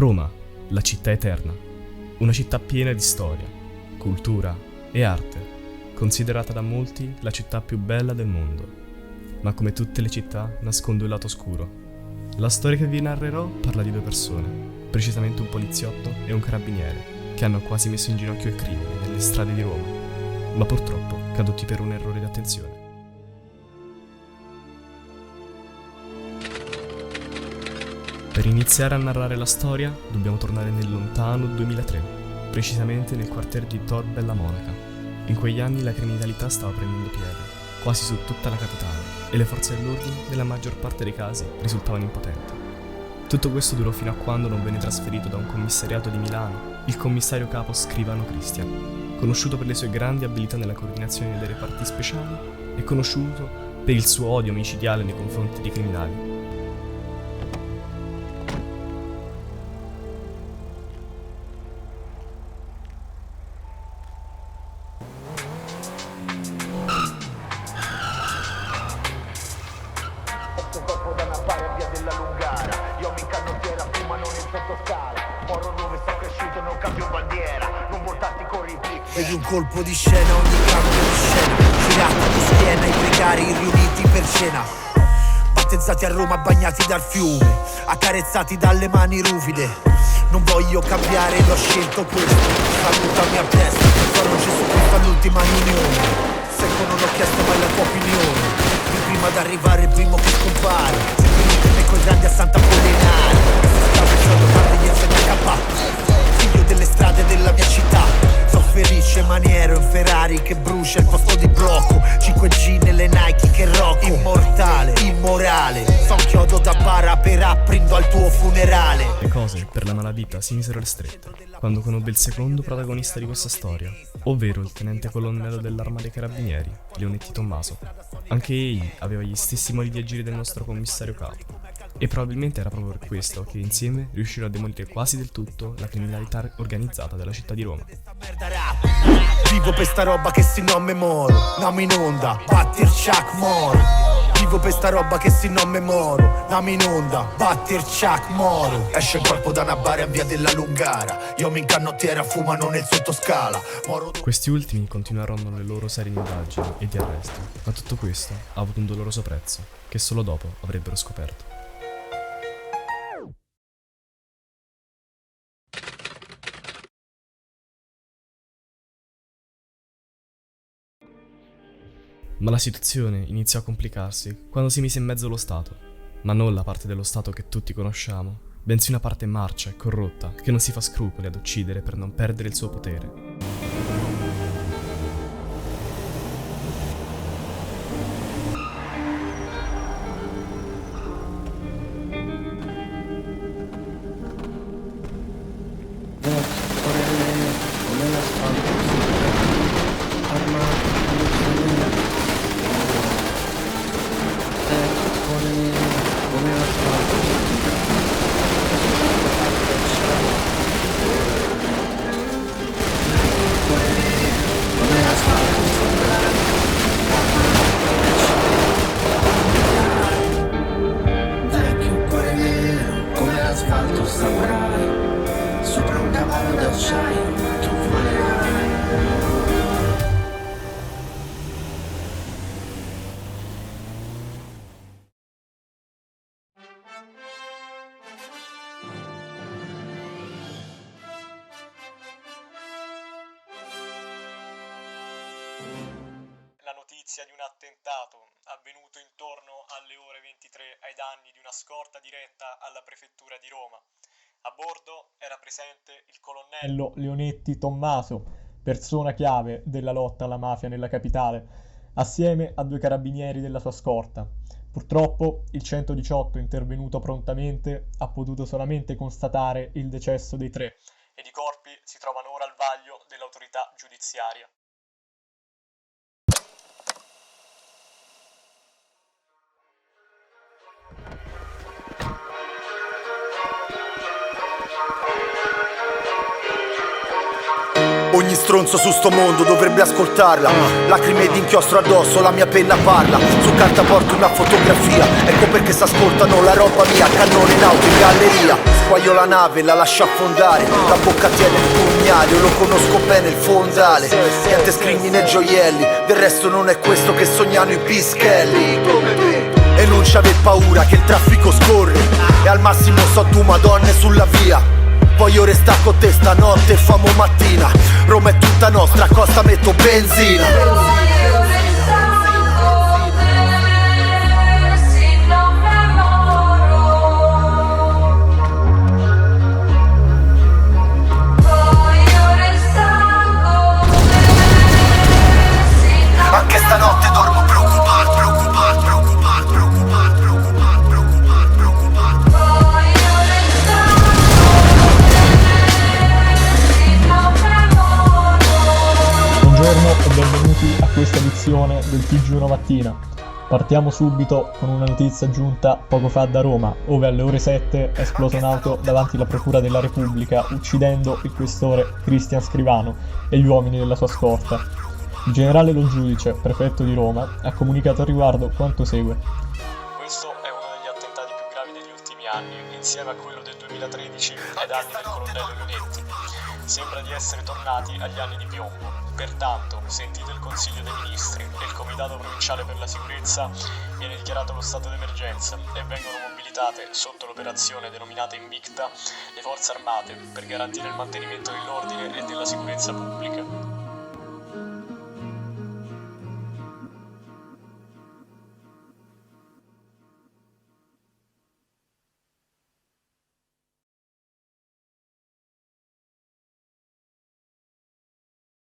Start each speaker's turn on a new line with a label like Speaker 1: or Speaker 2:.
Speaker 1: Roma, la città eterna, una città piena di storia, cultura e arte, considerata da molti la città più bella del mondo. Ma come tutte le città nasconde un lato oscuro. La storia che vi narrerò parla di due persone, precisamente un poliziotto e un carabiniere, che hanno quasi messo in ginocchio il crimine nelle strade di Roma, ma purtroppo caduti per un errore di attenzione. Per iniziare a narrare la storia dobbiamo tornare nel lontano 2003, precisamente nel quartiere di Tor Bella Monaca. In quegli anni la criminalità stava prendendo piede, quasi su tutta la capitale, e le forze dell'ordine, nella maggior parte dei casi, risultavano impotenti. Tutto questo durò fino a quando non venne trasferito da un commissariato di Milano il commissario capo Scrivano Christian, conosciuto per le sue grandi abilità nella coordinazione dei reparti speciali e conosciuto per il suo odio micidiale nei confronti dei criminali.
Speaker 2: Vedi un colpo di scena, ogni cambio di scena, girata di schiena, i precari riuniti per cena, battezzati a Roma bagnati dal fiume, accarezzati dalle mani ruvide. Non voglio cambiare, l'ho scelto questo, salutami a destra, sono Gesù Cristo all'ultima riunione. Secco non ho chiesto mai la tua opinione, il primo ad arrivare, il primo che scompare, venitemi coi grandi a Santa Apollinare. Sta pensando quando gli insegna K, figlio delle strade della mia città. Sofferisce maniero in Ferrari che brucia il posto di blocco, 5G nelle Nike che rocco, immortale, immorale, son chiodo da bara per aprindo al tuo funerale.
Speaker 1: Le cose per la malavita si misero ristrette quando conobbe il secondo protagonista di questa storia, ovvero il tenente colonnello dell'Arma dei Carabinieri, Leonetti Tommaso. Anche egli aveva gli stessi modi di agire del nostro commissario capo, e probabilmente era proprio per questo che insieme riuscirono a demolire quasi del tutto la criminalità organizzata della città di Roma.
Speaker 2: Vivo per sta roba che se non me moro, namo in onda, batti il Chuck moro. Vivo per sta roba che se non me moro, namo in onda, batti il Chuck moro. Esce il corpo da una bara in via della Lungara, io mi incanottiera fumano nel sottoscala.
Speaker 1: Questi ultimi continuarono le loro serie di indagini e di arresti, ma tutto questo ha avuto un doloroso prezzo, che solo dopo avrebbero scoperto. Ma la situazione iniziò a complicarsi quando si mise in mezzo lo Stato, ma non la parte dello Stato che tutti conosciamo, bensì una parte marcia e corrotta che non si fa scrupoli ad uccidere per non perdere il suo potere.
Speaker 3: La notizia di un attentato avvenuto intorno alle ore 23 ai danni di una scorta diretta alla prefettura di Roma. A bordo era presente il colonnello Leonetti Tommaso, persona chiave della lotta alla mafia nella capitale, assieme a 2 carabinieri della sua scorta. Purtroppo il 118, intervenuto prontamente, ha potuto solamente constatare il decesso dei 3 ed i corpi si trovano ora al vaglio dell'autorità giudiziaria.
Speaker 2: Ogni stronzo su sto mondo dovrebbe ascoltarla. Lacrime di inchiostro addosso, la mia penna parla. Su carta porto una fotografia, ecco perché s'ascoltano la roba mia. Cannone in auto in galleria. Guaio la nave, la lascia affondare, la bocca tiene il pugnale, io lo conosco bene il fondale. Niente scrigni né gioielli, del resto non è questo che sognano i pischelli. E non c'ave paura che il traffico scorre, e al massimo so tu madonne sulla via. Voglio restare con te stanotte e famo mattina. Roma è tutta nostra, costa metto benzina. Anche stanotte dormo preoccupato, preoccupato, preoccupato, preoccupato, preoccupato, preoccupato, preoccupato.
Speaker 4: Buongiorno e benvenuti a questa edizione del TG1 Mattina. Partiamo subito con una notizia giunta poco fa da Roma, dove alle ore 7 è esplosa un'auto davanti alla Procura della Repubblica, uccidendo il questore Cristian Scrivano e gli uomini della sua scorta. Il generale Lo Giudice, prefetto di Roma, ha comunicato a riguardo quanto segue.
Speaker 3: Questo è uno degli attentati più gravi degli ultimi anni, insieme a quello del 2013 ai danni del colonnello Leonetti. Sembra di essere tornati agli anni di piombo. Pertanto, sentito il Consiglio dei Ministri e il Comitato Provinciale per la Sicurezza, viene dichiarato lo stato d'emergenza e vengono mobilitate, sotto l'operazione denominata Invicta, le forze armate per garantire il mantenimento dell'ordine e della sicurezza pubblica.